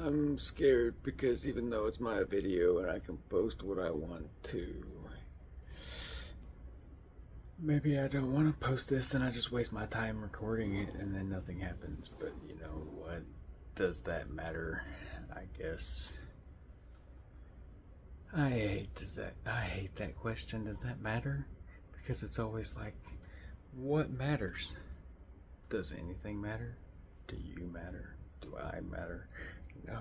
I'm scared because even though it's my video and I can post what I want to, maybe I don't want to post this and I just waste my time recording it and then nothing happens. But you know what? Does that matter? I guess. I hate that question. Does that matter? Because it's always like, what matters? Does anything matter? Do you matter? Do I matter? No,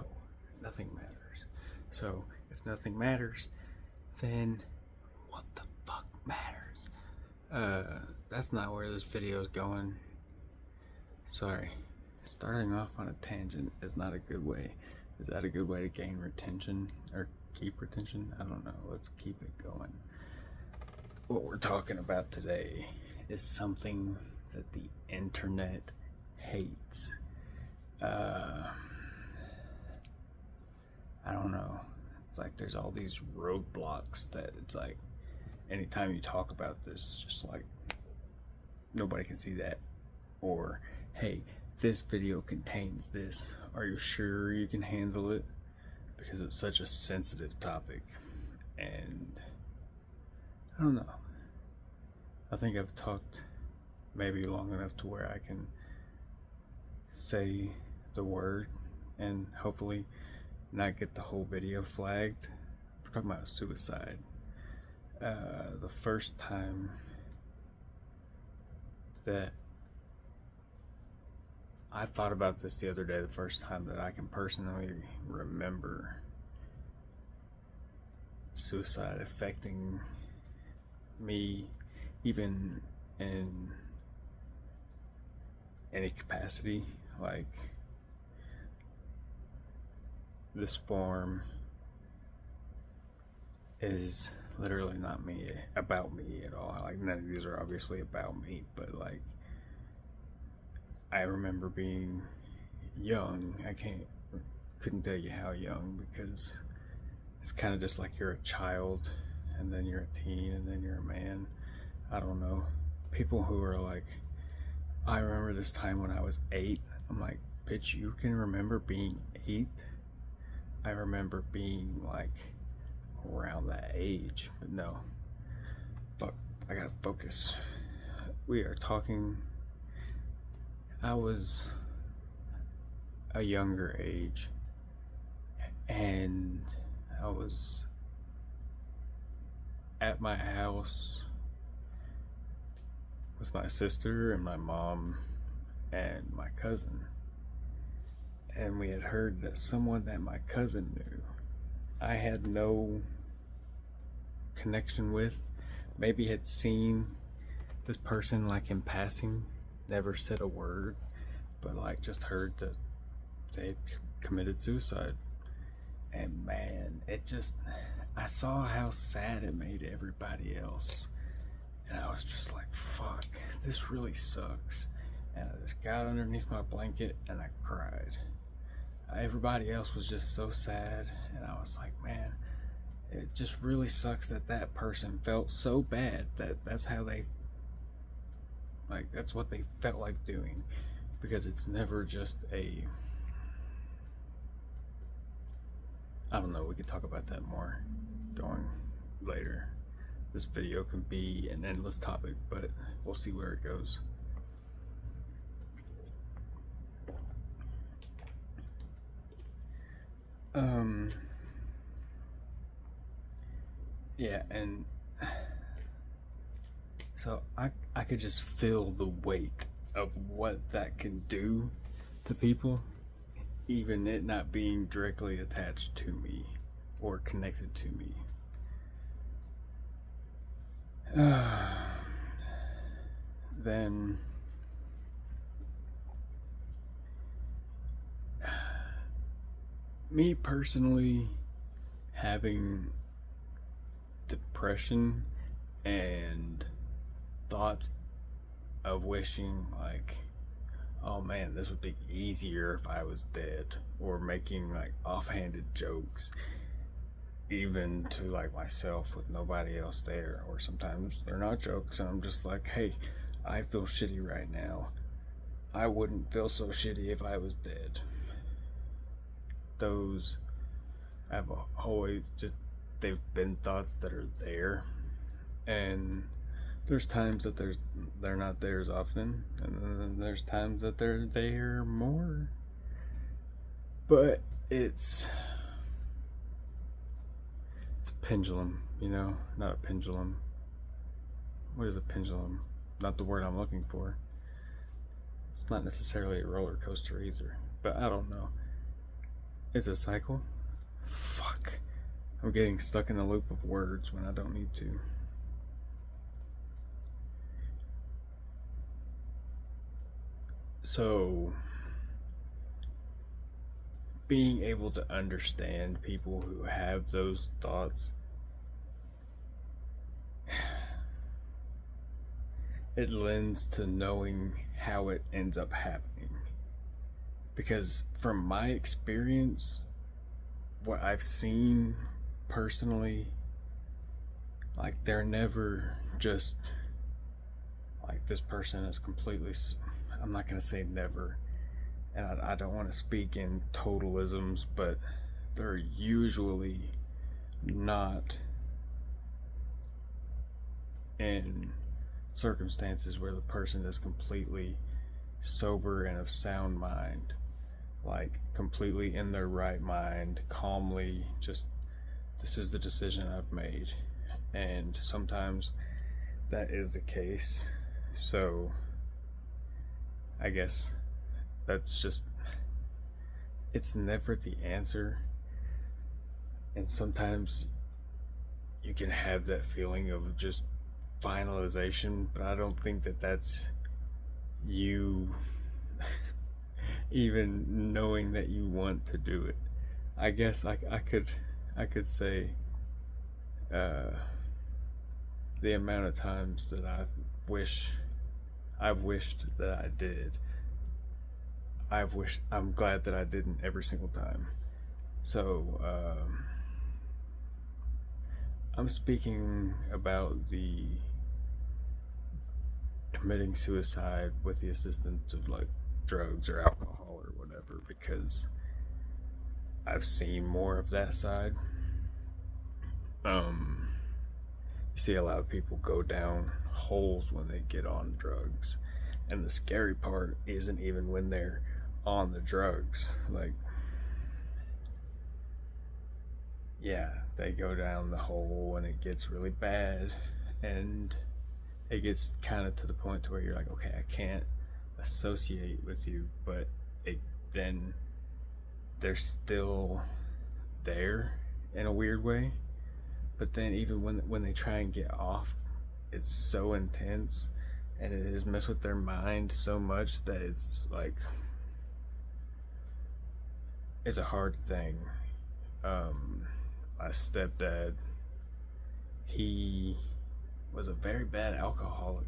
nothing matters. So, if nothing matters, then what the fuck matters? That's not where this video is going. Sorry. Starting off on a tangent is not a good way. Is that a good way to gain retention or keep retention? I don't know. Let's keep it going. What we're talking about today is something that the internet hates. I don't know. It's like there's all these roadblocks that it's like anytime you talk about this, it's just like nobody can see that. Or, hey, this video contains this. Are you sure you can handle it? Because it's such a sensitive topic. And I don't know. I think I've talked maybe long enough to where I can say the word and hopefully not get the whole video flagged. We're talking about suicide. The first time that I thought about this the other day, the first time that I can personally remember suicide affecting me, even in any capacity, like this form is literally not about me at all. Like, none of these are obviously about me, but like, I remember being young. Couldn't tell you how young, because it's kind of just like you're a child and then you're a teen and then you're a man. I don't know. People who are like, I remember this time when I was 8. I'm like, bitch, you can remember being 8? I remember being like around that age, but no. Fuck, I gotta focus. We are talking. I was a younger age, and I was at my house with my sister and my mom and my cousin, and we had heard that someone that my cousin knew, I had no connection with, maybe had seen this person like in passing, never said a word, but like just heard that they committed suicide. And man, I saw how sad it made everybody else, and I was just like, fuck, this really sucks. And I just got underneath my blanket and I cried. Everybody else was just so sad, and I was like, man, it just really sucks that that person felt so bad that that's how they, like, that's what they felt like doing. Because it's never just I don't know, we could talk about that more going later. This video can be an endless topic, but we'll see where it goes. Yeah, and so I could just feel the weight of what that can do to people, even it not being directly attached to me or connected to me. Then me personally having depression and thoughts of wishing like, oh man, this would be easier if I was dead, or making like offhanded jokes even to like myself with nobody else there, or sometimes they're not jokes and I'm just like, hey, I feel shitty right now. I wouldn't feel so shitty if I was dead. those I've always just, they've been thoughts that are there, and there's times that they're not there as often, and then there's times that they're there more. But it's a pendulum, not a pendulum. What is a pendulum? Not the word I'm looking for. It's not necessarily a roller coaster either, but I don't know. It's a cycle. Fuck. I'm getting stuck in a loop of words when I don't need to. So, being able to understand people who have those thoughts, it lends to knowing how it ends up happening. Because from my experience, what I've seen personally, like, they're never just like, this person is completely, I'm not going to say never, and I don't want to speak in totalisms, but they're usually not in circumstances where the person is completely sober and of sound mind, like completely in their right mind, calmly, just, this is the decision I've made. And sometimes that is the case. So I guess that's just, it's never the answer. And sometimes you can have that feeling of just finalization, but I don't think that that's you even knowing that you want to do it. I guess I could say the amount of times that I've wished that I did. I'm glad that I didn't every single time. So I'm speaking about the committing suicide with the assistance of like drugs or alcohol or whatever, because I've seen more of that side. You see a lot of people go down holes when they get on drugs, and the scary part isn't even when they're on the drugs. Like, yeah, they go down the hole and it gets really bad, and it gets kind of to the point to where you're like, okay, I can't associate with you, but then they're still there in a weird way. But then even when they try and get off, it's so intense, and it has messed with their mind so much that it's like, it's a hard thing. My stepdad, he was a very bad alcoholic.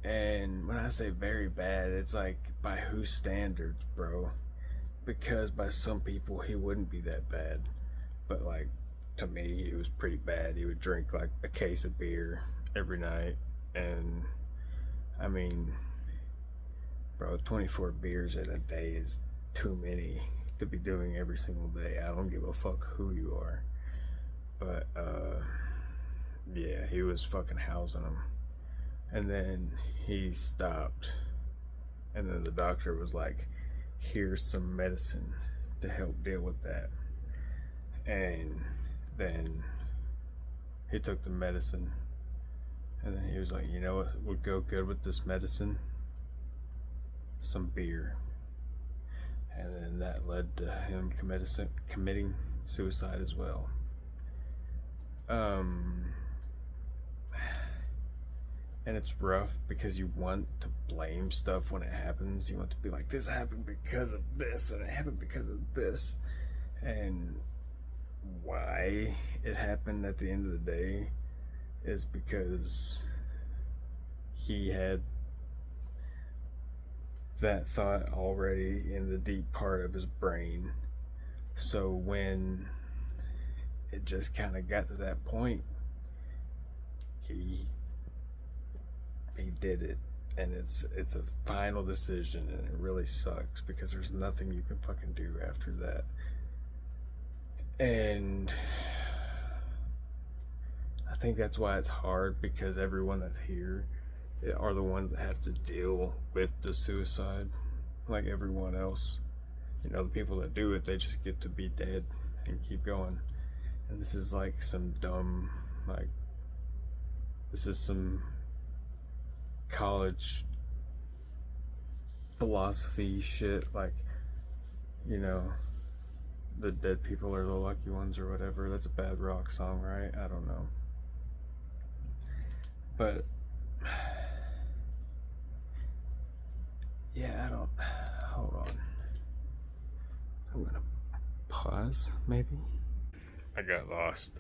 And when I say very bad, it's like, by whose standards, bro? Because by some people he wouldn't be that bad, but like, to me, he was pretty bad. He would drink like a case of beer every night, and I mean, bro, 24 beers in a day is too many to be doing every single day. I don't give a fuck who you are. But yeah, he was fucking housing them. And then he stopped, and then the doctor was like, here's some medicine to help deal with that. And then he took the medicine, and then he was like, you know what would go good with this medicine? Some beer. And then that led to him committing suicide as well. And it's rough because you want to blame stuff when it happens. You want to be like, this happened because of this, and it happened because of this. And why it happened at the end of the day is because he had that thought already in the deep part of his brain. So when it just kind of got to that point, he did it. and it's a final decision, and it really sucks because there's nothing you can fucking do after that. And I think that's why it's hard, because everyone that's here are the ones that have to deal with the suicide like everyone else. You know, the people that do it, they just get to be dead and keep going. And this is like some dumb, like, this is some college philosophy shit, like, you know, the dead people are the lucky ones or whatever. That's a bad rock song, right? I don't know. But yeah, I don't. Hold on. I'm gonna pause, maybe. I got lost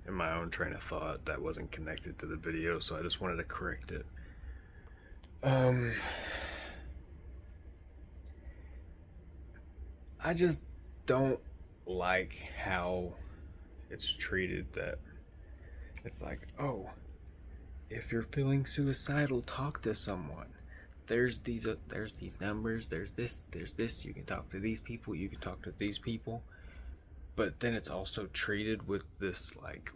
in my own train of thought that wasn't connected to the video, so I just wanted to correct it. I just don't like how it's treated, that it's like, oh, if you're feeling suicidal, talk to someone. There's these numbers, there's this, you can talk to these people, you can talk to these people. But then it's also treated with this, like,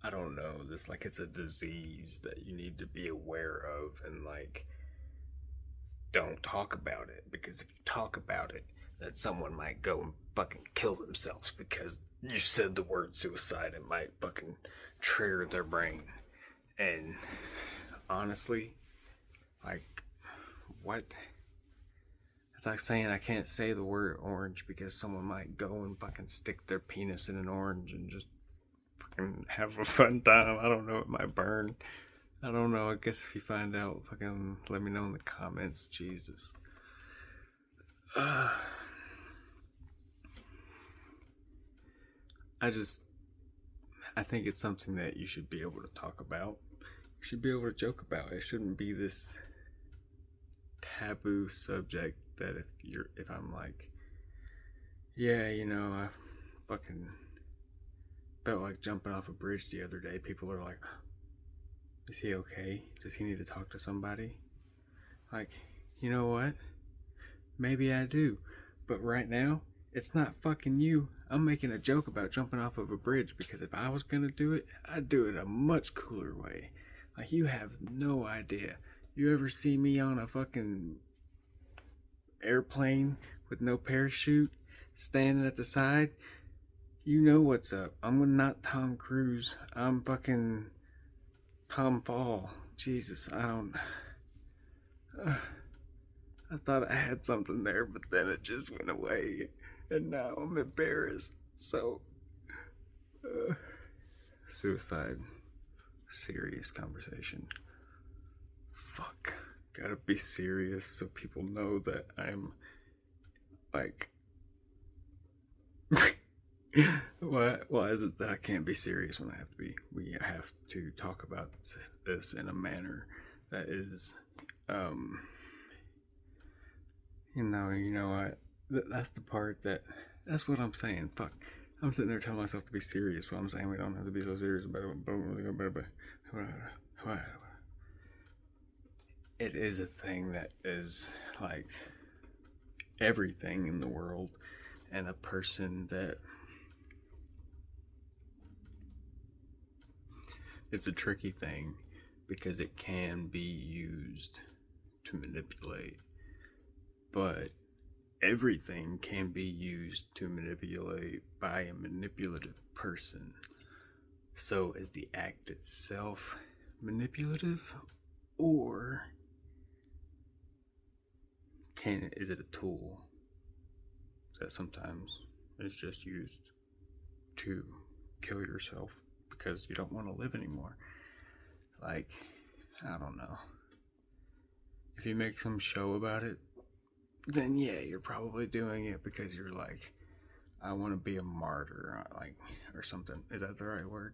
I don't know, this, like, it's a disease that you need to be aware of, and like, don't talk about it, because if you talk about it, that someone might go and fucking kill themselves because you said the word suicide. It might fucking trigger their brain. And honestly, like, what? It's like saying I can't say the word orange because someone might go and fucking stick their penis in an orange and just fucking have a fun time. I don't know, it might burn. I don't know, I guess if you find out, fucking let me know in the comments. Jesus. I think it's something that you should be able to talk about. You should be able to joke about. It shouldn't be this taboo subject that if I'm like, yeah, you know, I fucking felt like jumping off a bridge the other day, people are like, is he okay? Does he need to talk to somebody? Like, you know what? Maybe I do. But right now, it's not fucking you. I'm making a joke about jumping off of a bridge, because if I was gonna do it, I'd do it a much cooler way. Like, you have no idea. You ever see me on a fucking airplane with no parachute, standing at the side? You know what's up. I'm not Tom Cruise. I'm fucking Tom Fall. Jesus, I don't... I thought I had something there, but then it just went away. And now I'm embarrassed. So... suicide. Serious conversation. Fuck. Gotta be serious so people know that I'm... like... Why is it that I can't be serious when I have to be? We have to talk about this in a manner that is, you know what? That's the part that's what I'm saying. Fuck. I'm sitting there telling myself to be serious while I'm saying we don't have to be so serious about it. It is a thing that is like everything in the world, and a person that... it's a tricky thing because it can be used to manipulate, but everything can be used to manipulate by a manipulative person. So is the act itself manipulative, or is it a tool that sometimes is just used to kill yourself because you don't want to live anymore? Like, I don't know. If you make some show about it, then yeah, you're probably doing it because you're like, I want to be a martyr, like, or something. Is that the right word?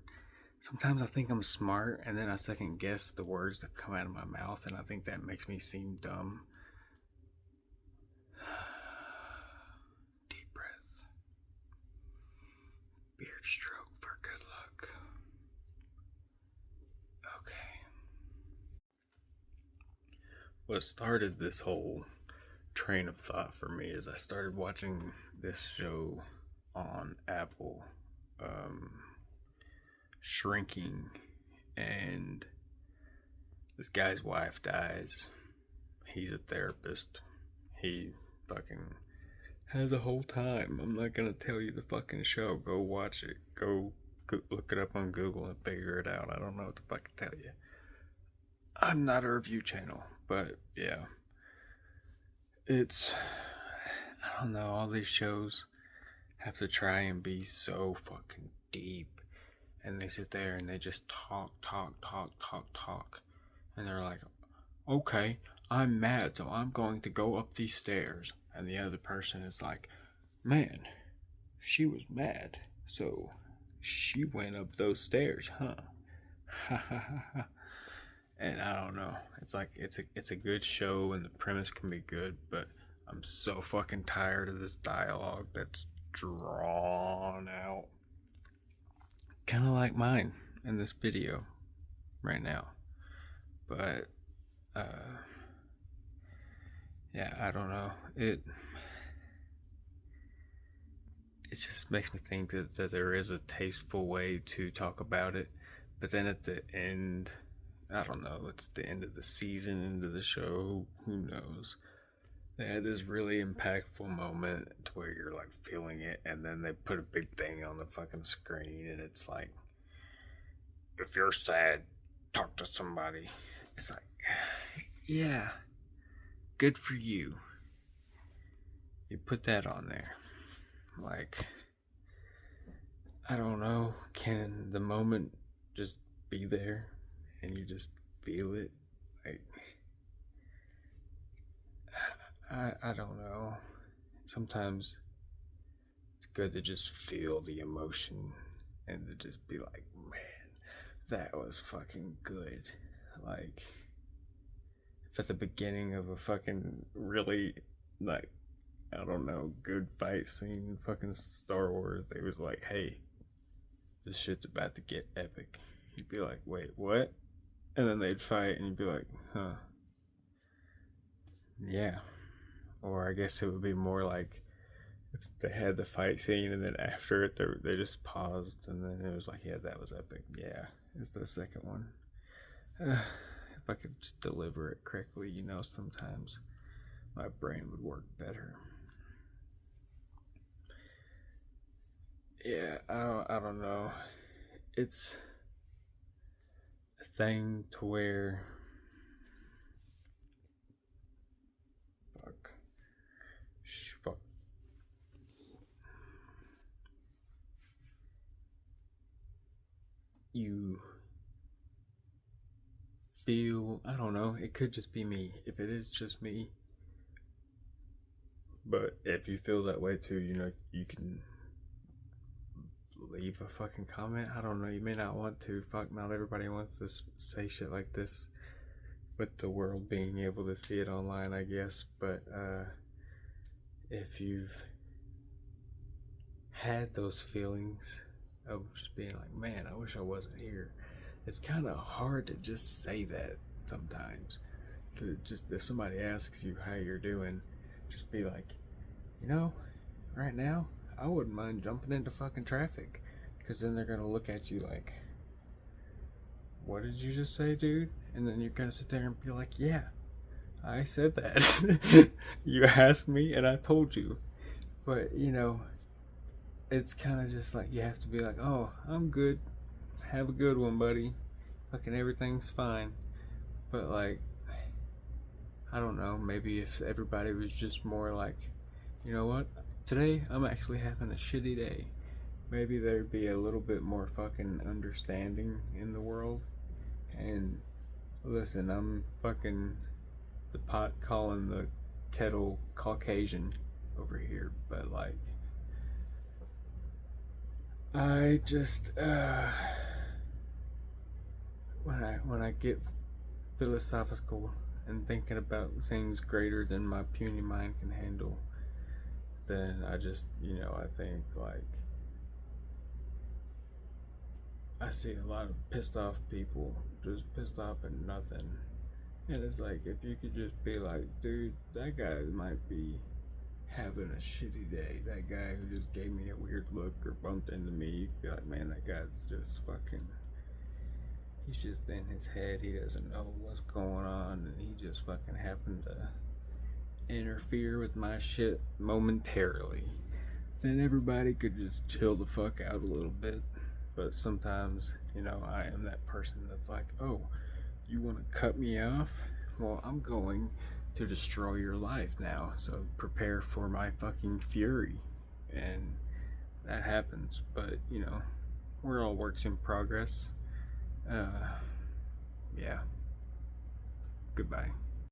Sometimes I think I'm smart, and then I second guess the words that come out of my mouth, and I think that makes me seem dumb. Deep breath. Beard stroke for good luck. what started this whole train of thought for me is I started watching this show on Apple, um, Shrinking, and this guy's wife dies. He's a therapist. He fucking has a whole time. I'm not gonna tell you the fucking show. Go watch it. Go look it up on Google and figure it out. I don't know what to fucking tell you. I'm not a review channel, but yeah. It's, I don't know, all these shows have to try and be so fucking deep. And they sit there and they just talk. And they're like, okay, I'm mad, so I'm going to go up these stairs. And the other person is like, man, she was mad, so she went up those stairs, huh? Ha ha ha ha. And I don't know. It's like it's a good show and the premise can be good, but I'm so fucking tired of this dialogue that's drawn out. Kind of like mine in this video right now. But yeah, I don't know. It just makes me think that there is a tasteful way to talk about it, but then at the end, I don't know, it's the end of the season, end of the show, who knows. They had this really impactful moment to where you're like feeling it, and then they put a big thing on the fucking screen, and it's like, if you're sad, talk to somebody. It's like, yeah, good for you. You put that on there. Like, I don't know, can the moment just be there and you just feel it? Like, I don't know. Sometimes it's good to just feel the emotion and to just be like, man, that was fucking good. Like, if at the beginning of a fucking really, like, I don't know, good fight scene in fucking Star Wars, they was like, hey, this shit's about to get epic. You'd be like, wait, what? And then they'd fight and you'd be like, huh. Yeah. Or I guess it would be more like if they had the fight scene and then after it they just paused and then it was like, yeah, that was epic. Yeah, it's the second one. If I could just deliver it correctly, you know, sometimes my brain would work better. Yeah, I don't know. It's a thing to where fuck. Fuck. You feel, I don't know, it could just be me. If it is just me, but if you feel that way too, you know, you can leave a fucking comment. I don't know, you may not want to. Fuck, not everybody wants to say shit like this with the world being able to see it online, I guess. But if you've had those feelings of just being like, man, I wish I wasn't here, it's kind of hard to just say that sometimes. To just, if somebody asks you how you're doing, just be like, you know, right now I wouldn't mind jumping into fucking traffic, because then they're gonna look at you like, what did you just say, dude? And then you're gonna sit there and be like, yeah, I said that. You asked me and I told you. But you know, it's kind of just like you have to be like, oh, I'm good, have a good one, buddy, fucking everything's fine. But like, I don't know, maybe if everybody was just more like, you know what, today I'm actually having a shitty day, maybe there'd be a little bit more fucking understanding in the world. And listen, I'm fucking the pot calling the kettle Caucasian over here, but like, I just when I get philosophical and thinking about things greater than my puny mind can handle, then I just, you know, I think like I see a lot of pissed off people just pissed off at nothing, And it's like, if you could just be like, dude, that guy might be having a shitty day. That guy who just gave me a weird look or bumped into me, you'd be like, man, that guy's just fucking. He's just in his head. He doesn't know what's going on, and he just fucking happened to interfere with my shit momentarily. Then everybody could just chill the fuck out a little bit. But sometimes, I am that person that's like, oh, you want to cut me off? Well, I'm going to destroy your life now, so prepare for my fucking fury. And that happens, but we're all works in progress. Yeah. Goodbye.